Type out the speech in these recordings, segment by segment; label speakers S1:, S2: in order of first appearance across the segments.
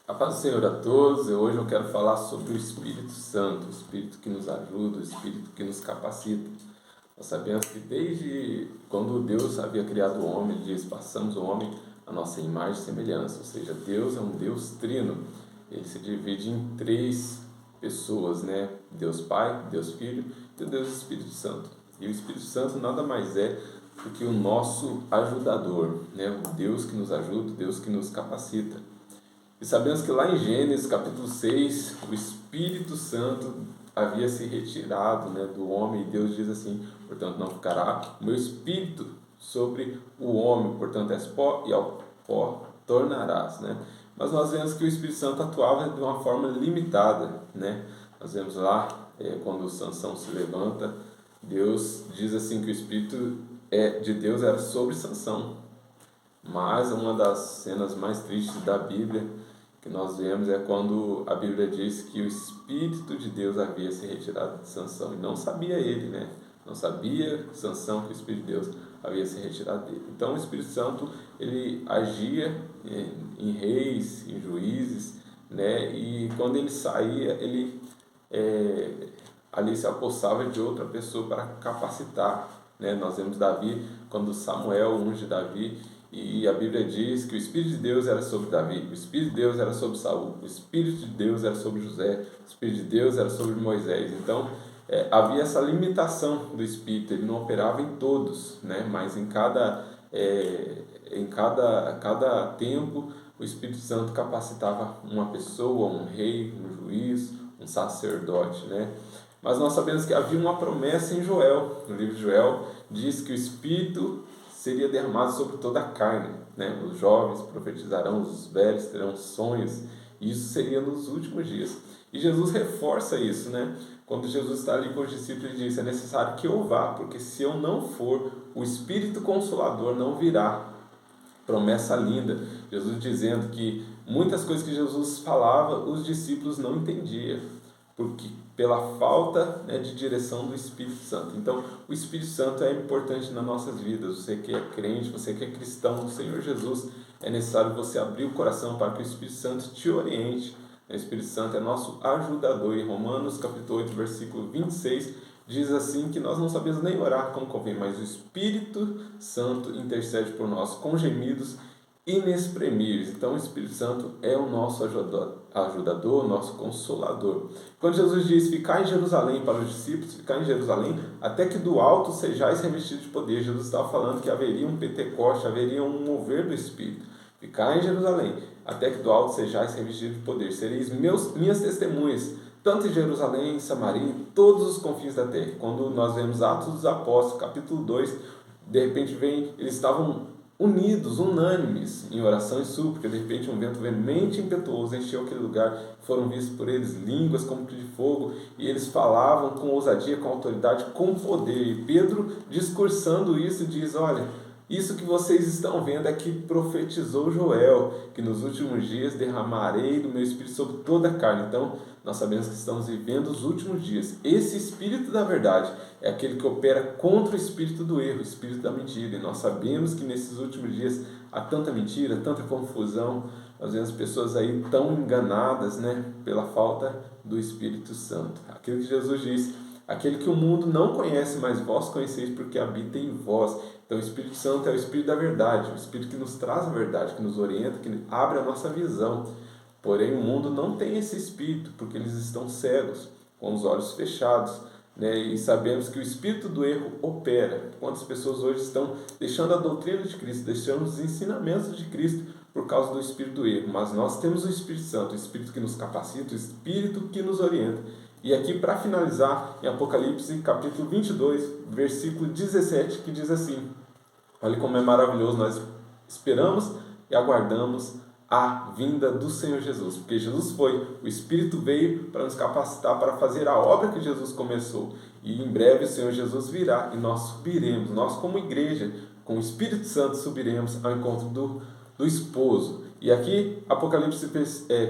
S1: A paz do Senhor a todos. Hoje eu quero falar sobre o Espírito Santo, o Espírito que nos ajuda, o Espírito que nos capacita. Nós sabemos que desde quando Deus havia criado o homem, ele diz, passamos o homem à nossa imagem e semelhança. Ou seja, Deus é um Deus trino. Ele se divide em três pessoas, né? Deus Pai, Deus Filho e o Deus Espírito Santo. E o Espírito Santo nada mais é do que o nosso ajudador, né? O Deus que nos ajuda, o Deus que nos capacita. E sabemos que lá em Gênesis capítulo 6, o Espírito Santo havia se retirado, né, do homem, e Deus diz assim, portanto não ficará o meu Espírito sobre o homem, portanto és pó e ao pó tornarás, né? Mas nós vemos que o Espírito Santo atuava de uma forma limitada, né? Nós vemos lá, quando Sansão se levanta, Deus diz assim que o Espírito de Deus era sobre Sansão. Mas uma das cenas mais tristes da Bíblia que nós vemos é quando a Bíblia diz que o Espírito de Deus havia se retirado de Sansão. E não sabia ele, né? Não sabia Sansão que o Espírito de Deus havia se retirado dele. Então o Espírito Santo, ele agia em reis, em juízes, né? E quando ele saía, ele ali se apossava de outra pessoa para capacitar, né? Nós vemos Davi, quando Samuel unge Davi, e a Bíblia diz que o Espírito de Deus era sobre Davi, o Espírito de Deus era sobre Saul, o Espírito de Deus era sobre José, o Espírito de Deus era sobre Moisés. Então havia essa limitação do Espírito, ele não operava em todos, né? Mas em cada tempo o Espírito Santo capacitava uma pessoa, um rei, um juiz, um sacerdote, né? Mas nós sabemos que havia uma promessa em Joel. No livro de Joel diz que o Espírito seria derramado sobre toda a carne, né? Os jovens profetizarão, os velhos terão sonhos, e isso seria nos últimos dias. E Jesus reforça isso, né? Quando Jesus está ali com os discípulos, ele diz, é necessário que eu vá, porque se eu não for, o Espírito Consolador não virá. Promessa linda, Jesus dizendo que muitas coisas que Jesus falava, os discípulos não entendiam, porque pela falta, né, de direção do Espírito Santo. Então, o Espírito Santo é importante nas nossas vidas. Você que é crente, você que é cristão do Senhor Jesus, é necessário você abrir o coração para que o Espírito Santo te oriente. O Espírito Santo é nosso ajudador. Em Romanos capítulo 8, versículo 26, diz assim que nós não sabemos nem orar como convém, mas o Espírito Santo intercede por nós com gemidos inexprimíveis. Então o Espírito Santo é o nosso ajudador, o nosso consolador. Quando Jesus diz, ficai em Jerusalém para os discípulos, ficai em Jerusalém, até que do alto sejais revestidos de poder. Jesus estava falando que haveria um Pentecoste, haveria um mover do Espírito. Ficai em Jerusalém, até que do alto sejais revestidos de poder. Sereis minhas testemunhas, tanto em Jerusalém, em Samaria, em todos os confins da terra. Quando nós vemos Atos dos Apóstolos, capítulo 2, de repente eles estavam unidos, unânimes, em oração e súplica. De repente um vento veemente e impetuoso encheu aquele lugar, foram vistos por eles línguas como de fogo, e eles falavam com ousadia, com autoridade, com poder. E Pedro, discursando isso, diz, olha, isso que vocês estão vendo é que profetizou Joel, que nos últimos dias derramarei do meu Espírito sobre toda a carne. Então, nós sabemos que estamos vivendo os últimos dias. Esse Espírito da verdade é aquele que opera contra o Espírito do erro, o Espírito da mentira. E nós sabemos que nesses últimos dias há tanta mentira, tanta confusão. Nós vemos pessoas aí tão enganadas, né, pela falta do Espírito Santo. Aquilo que Jesus diz, aquele que o mundo não conhece, mas vós conheceis porque habita em vós. Então o Espírito Santo é o Espírito da verdade, o Espírito que nos traz a verdade, que nos orienta, que abre a nossa visão. Porém o mundo não tem esse Espírito, porque eles estão cegos, com os olhos fechados, né? E sabemos que o Espírito do erro opera. Quantas pessoas hoje estão deixando a doutrina de Cristo, deixando os ensinamentos de Cristo por causa do Espírito do erro. Mas nós temos o Espírito Santo, o Espírito que nos capacita, o Espírito que nos orienta. E aqui, para finalizar, em Apocalipse, capítulo 22, versículo 17, que diz assim, olha como é maravilhoso, nós esperamos e aguardamos a vinda do Senhor Jesus, porque Jesus foi, o Espírito veio para nos capacitar para fazer a obra que Jesus começou, e em breve o Senhor Jesus virá e nós subiremos, nós como igreja, com o Espírito Santo subiremos ao encontro do esposo. E aqui, Apocalipse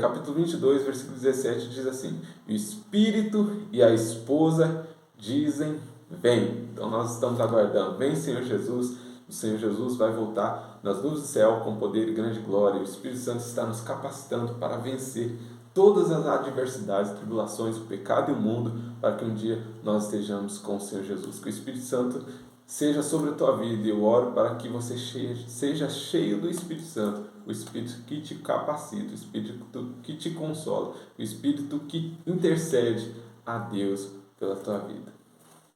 S1: capítulo 22, versículo 17, diz assim, o Espírito e a esposa dizem, vem. Então nós estamos aguardando, vem Senhor Jesus, O Senhor Jesus vai voltar nas nuvens do céu com poder e grande glória. O Espírito Santo está nos capacitando para vencer todas as adversidades, tribulações, o pecado e o mundo, para que um dia nós estejamos com o Senhor Jesus. Que o Espírito Santo seja sobre a tua vida, e eu oro para que você seja cheio do Espírito Santo, o Espírito que te capacita, o Espírito que te consola, o Espírito que intercede a Deus pela tua vida.